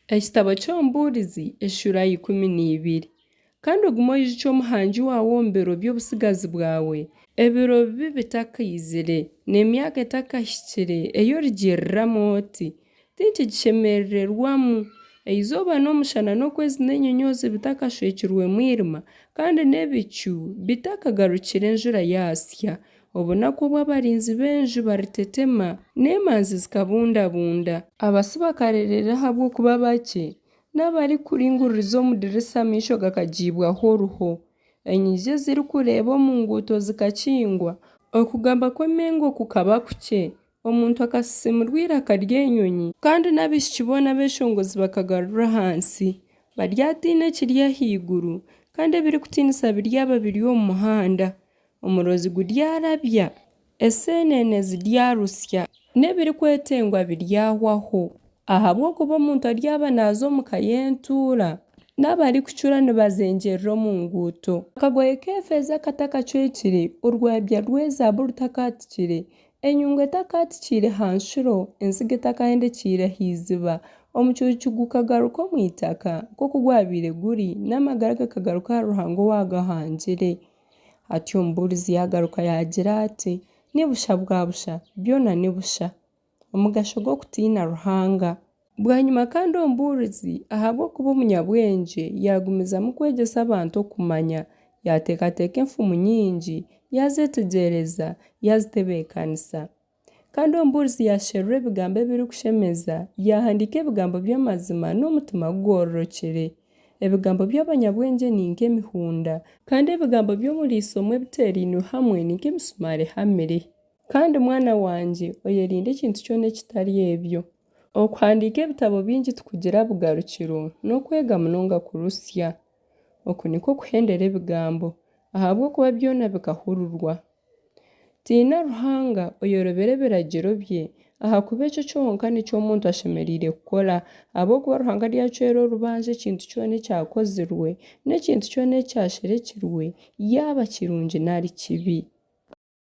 Ekitabo ky'Omubuulizi Eshura 12. Kandi ogume oyijuke omuhangi waawe omu biro by'obusigazi bwawe, ebiro bibi bitakizire, n'emyaka etakahikire ey'origiriramu oti, tinkigishemererwamu, eizooba n'omushana n'okwezi n'enyonyozi bitakashwekirwe mwirima, kandi n'ebicu bitakagarukire enjura yasya. Obunaku bw'abarinzi b'enju baritetema, n'emanzi zikabundabunda. Abasi bakarerera habw'okuba bakye, n'abarikuringuririza omu dirisa amaisho gakagiibwaho oruho. Enyigi ezirikureeba omu nguuto zikakingwa, okugamba kw'emengo kukaba kukye, omuntu akasisimurwa iraka ry'enyonyi, kandi n'abaishiki boona b'eshongozi bakagarura ahansi. Baryatiine ekiri ahaiguru, kandi ebirikutiinisa biryaba biri omu muhanda. Omurozi guryarabya, eseenene ziryarusya, n'ebirikwetengwa biryahwaho. Ahabw'okuba omuntu aryaba naaza omu ka y'entuura, n'abarikucura nibazengyerera omu nguuto. Akagoye k'efeeza katakacwekire, orwabya rw'ezaabu rutakatikire, enyungu etakatikire ha nshuro, enziga etakahendekiire ah'iziba, omucuucu gukagaruka omu itaka nk'oku gwabaire guri, n'amagara gakagaruka aha Ruhanga owagahangire. Hati omubuulizi yagaruka yagira ati, nibusha bwabusha, byona nibusha. Omugasho gw'okutiina Ruhanga. Bwanyuma kandi omubuulizi ahabw'okuba omunyabwengye yagumizamu kwegyesa abantu okumanya, yateekateeka enfumu nyingi, yazeetegyereza, yazitebeekanisa. Kandi omubuulizi yasherura ebigambo ebirikushemeza, yahandiika ebigambo by'amazima n'omutima gugororokere. Ebigambo by'abanyabwengye ni nk'emihunda, kandi ebigambo by'omuriisomwa ebiteeriinwe hamwe ni nk'emisumaari ehamire. Kandi mwana wangye oyerinde ekintu kyona ekitari ebyo. Okuhandiika ebitabo bingi tikugira bugarukiro, n'okwega munonga kurusya. Oku nikwo kuhendera ebigambo, ahabw'okuba byona bikahururwa. Tiina Ruhanga oyorobere ebiragiro bye, ahakuba ekyo kyonka nikyo omuntu ashemereire kukora, ahabw'okuba Ruhanga ryacwera orubanza ekintu kyona ekyakozirwe, n'ekintu kyona ekyasherekirwe, yaba kirungi nari kibi.